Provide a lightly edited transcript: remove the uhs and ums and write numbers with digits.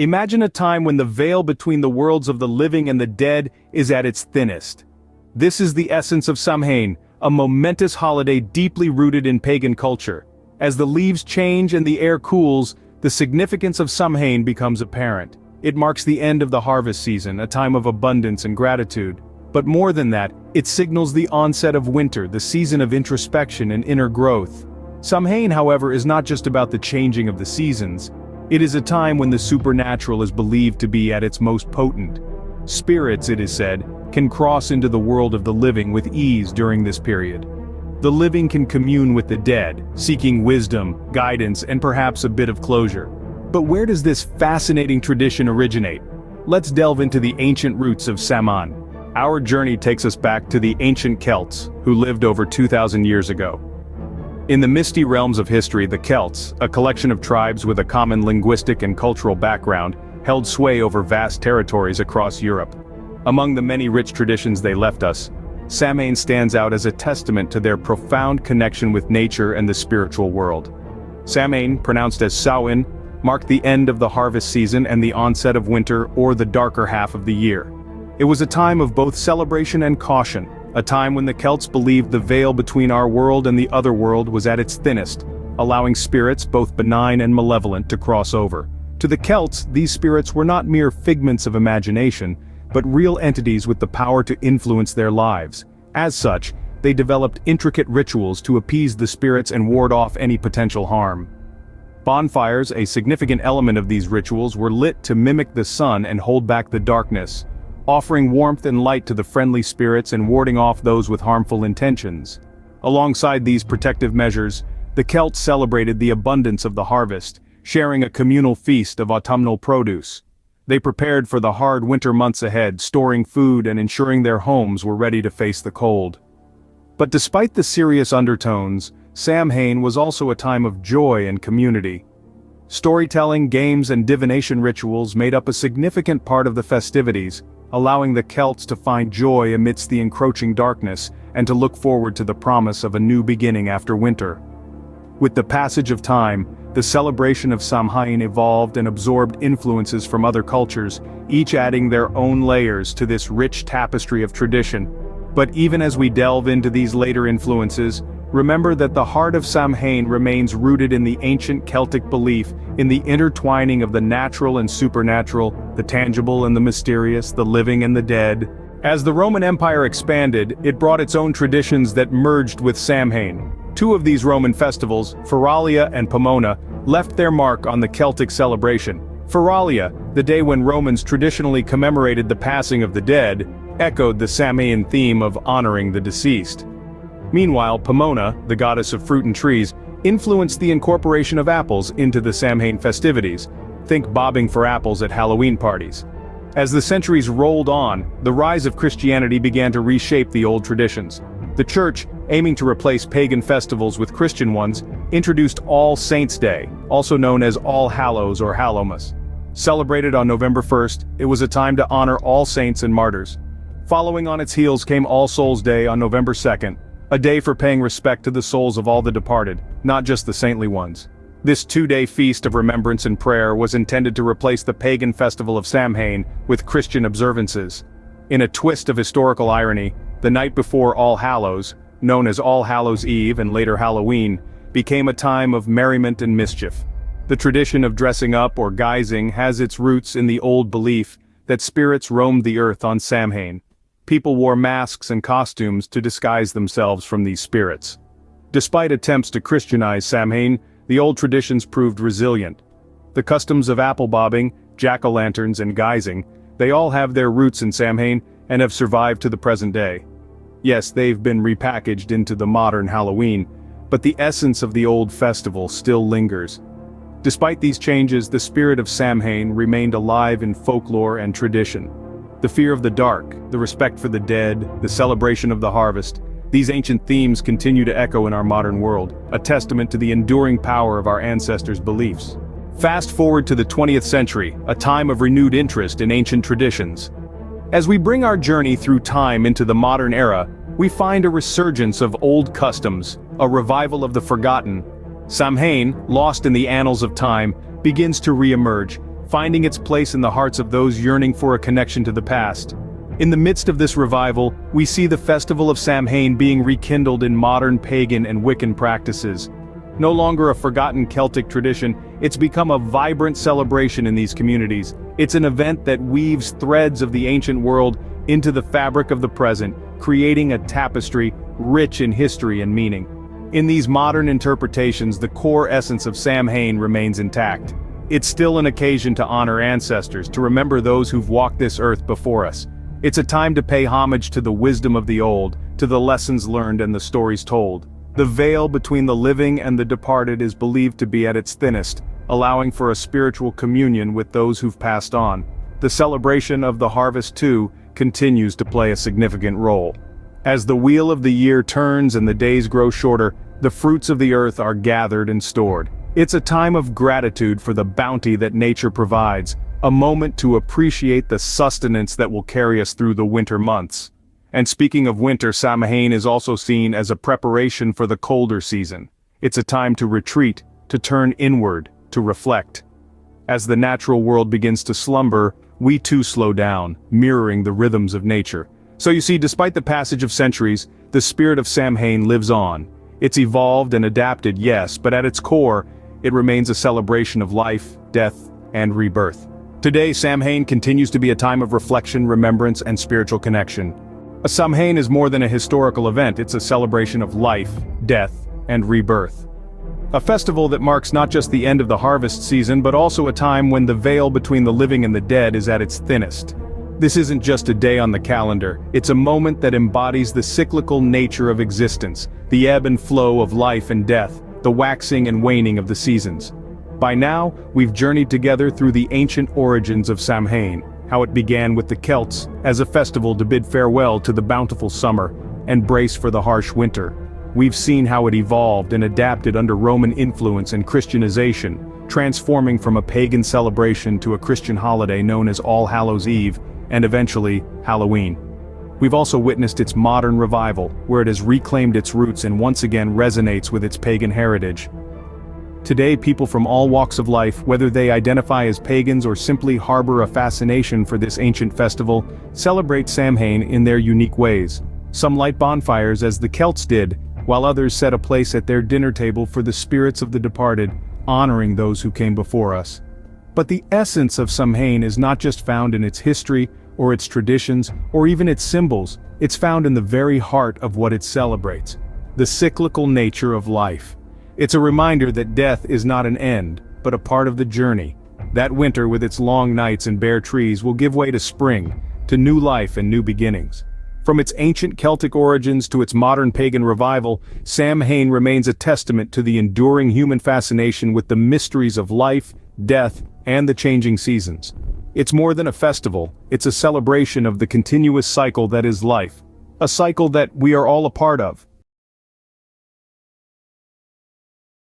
Imagine a time when the veil between the worlds of the living and the dead is at its thinnest. This is the essence of Samhain, a momentous holiday deeply rooted in pagan culture. As the leaves change and the air cools, the significance of Samhain becomes apparent. It marks the end of the harvest season, a time of abundance and gratitude. But more than that, it signals the onset of winter, the season of introspection and inner growth. Samhain, however, is not just about the changing of the seasons. It is a time when the supernatural is believed to be at its most potent. Spirits, it is said, can cross into the world of the living with ease during this period. The living can commune with the dead, seeking wisdom, guidance, and perhaps a bit of closure. But where does this fascinating tradition originate? Let's delve into the ancient roots of Samhain. Our journey takes us back to the ancient Celts, who lived over 2,000 years ago. In the misty realms of history, the Celts, a collection of tribes with a common linguistic and cultural background, held sway over vast territories across Europe. Among the many rich traditions they left us, Samhain stands out as a testament to their profound connection with nature and the spiritual world. Samhain, pronounced as Samhain, marked the end of the harvest season and the onset of winter, or the darker half of the year. It was a time of both celebration and caution, a time when the Celts believed the veil between our world and the other world was at its thinnest, allowing spirits, both benign and malevolent, to cross over. To the Celts, these spirits were not mere figments of imagination, but real entities with the power to influence their lives. As such, they developed intricate rituals to appease the spirits and ward off any potential harm. Bonfires, a significant element of these rituals, were lit to mimic the sun and hold back the darkness, offering warmth and light to the friendly spirits and warding off those with harmful intentions. Alongside these protective measures, the Celts celebrated the abundance of the harvest, sharing a communal feast of autumnal produce. They prepared for the hard winter months ahead, storing food and ensuring their homes were ready to face the cold. But despite the serious undertones, Samhain was also a time of joy and community. Storytelling, games, and divination rituals made up a significant part of the festivities, allowing the Celts to find joy amidst the encroaching darkness and to look forward to the promise of a new beginning after winter. With the passage of time, the celebration of Samhain evolved and absorbed influences from other cultures, each adding their own layers to this rich tapestry of tradition. But even as we delve into these later influences, remember that the heart of Samhain remains rooted in the ancient Celtic belief in the intertwining of the natural and supernatural, the tangible and the mysterious, the living and the dead. As the Roman Empire expanded, it brought its own traditions that merged with Samhain. Two of these Roman festivals, Feralia and Pomona, left their mark on the Celtic celebration. Feralia, the day when Romans traditionally commemorated the passing of the dead, echoed the Samhain theme of honoring the deceased. Meanwhile, Pomona, the goddess of fruit and trees, influenced the incorporation of apples into the Samhain festivities. Think bobbing for apples at Halloween parties. As the centuries rolled on, the rise of Christianity began to reshape the old traditions. The Church, aiming to replace pagan festivals with Christian ones, introduced All Saints' Day, also known as All Hallows or Hallowmas. Celebrated on November 1st, it was a time to honor all saints and martyrs. Following on its heels came All Souls' Day on November 2nd, a day for paying respect to the souls of all the departed, not just the saintly ones. This two-day feast of remembrance and prayer was intended to replace the pagan festival of Samhain with Christian observances. In a twist of historical irony, the night before All Hallows, known as All Hallows' Eve and later Halloween, became a time of merriment and mischief. The tradition of dressing up or guising has its roots in the old belief that spirits roamed the earth on Samhain. People wore masks and costumes to disguise themselves from these spirits. Despite attempts to Christianize Samhain, the old traditions proved resilient. The customs of apple bobbing, jack-o'-lanterns, and guising, they all have their roots in Samhain and have survived to the present day. Yes, they've been repackaged into the modern Halloween, but the essence of the old festival still lingers. Despite these changes, the spirit of Samhain remained alive in folklore and tradition. The fear of the dark, the respect for the dead, the celebration of the harvest, these ancient themes continue to echo in our modern world, a testament to the enduring power of our ancestors' beliefs. Fast forward to the 20th century, a time of renewed interest in ancient traditions. As we bring our journey through time into the modern era, we find a resurgence of old customs, a revival of the forgotten. Samhain, lost in the annals of time, begins to re-emerge, finding its place in the hearts of those yearning for a connection to the past. In the midst of this revival, we see the festival of Samhain being rekindled in modern pagan and Wiccan practices. No longer a forgotten Celtic tradition, it's become a vibrant celebration in these communities. It's an event that weaves threads of the ancient world into the fabric of the present, creating a tapestry rich in history and meaning. In these modern interpretations, the core essence of Samhain remains intact. It's still an occasion to honor ancestors, to remember those who've walked this earth before us. It's a time to pay homage to the wisdom of the old, to the lessons learned and the stories told. The veil between the living and the departed is believed to be at its thinnest, allowing for a spiritual communion with those who've passed on. The celebration of the harvest, too, continues to play a significant role. As the wheel of the year turns and the days grow shorter, the fruits of the earth are gathered and stored. It's a time of gratitude for the bounty that nature provides, a moment to appreciate the sustenance that will carry us through the winter months. And speaking of winter, Samhain is also seen as a preparation for the colder season. It's a time to retreat, to turn inward, to reflect. As the natural world begins to slumber, we too slow down, mirroring the rhythms of nature. So you see, despite the passage of centuries, the spirit of Samhain lives on. It's evolved and adapted, yes, but at its core, it remains a celebration of life, death, and rebirth. Today, Samhain continues to be a time of reflection, remembrance, and spiritual connection. A Samhain is more than a historical event, it's a celebration of life, death, and rebirth. A festival that marks not just the end of the harvest season, but also a time when the veil between the living and the dead is at its thinnest. This isn't just a day on the calendar, it's a moment that embodies the cyclical nature of existence, the ebb and flow of life and death, the waxing and waning of the seasons. By now, we've journeyed together through the ancient origins of Samhain, how it began with the Celts as a festival to bid farewell to the bountiful summer and brace for the harsh winter. We've seen how it evolved and adapted under Roman influence and Christianization, transforming from a pagan celebration to a Christian holiday known as All Hallows' Eve, and eventually, Halloween. We've also witnessed its modern revival, where it has reclaimed its roots and once again resonates with its pagan heritage. Today, people from all walks of life, whether they identify as pagans or simply harbor a fascination for this ancient festival, celebrate Samhain in their unique ways. Some light bonfires as the Celts did, while others set a place at their dinner table for the spirits of the departed, honoring those who came before us. But the essence of Samhain is not just found in its history, or its traditions, or even its symbols, it's found in the very heart of what it celebrates: the cyclical nature of life. It's a reminder that death is not an end, but a part of the journey. That winter with its long nights and bare trees will give way to spring, to new life and new beginnings. From its ancient Celtic origins to its modern pagan revival, Samhain remains a testament to the enduring human fascination with the mysteries of life, death, and the changing seasons. It's more than a festival, it's a celebration of the continuous cycle that is life. A cycle that we are all a part of.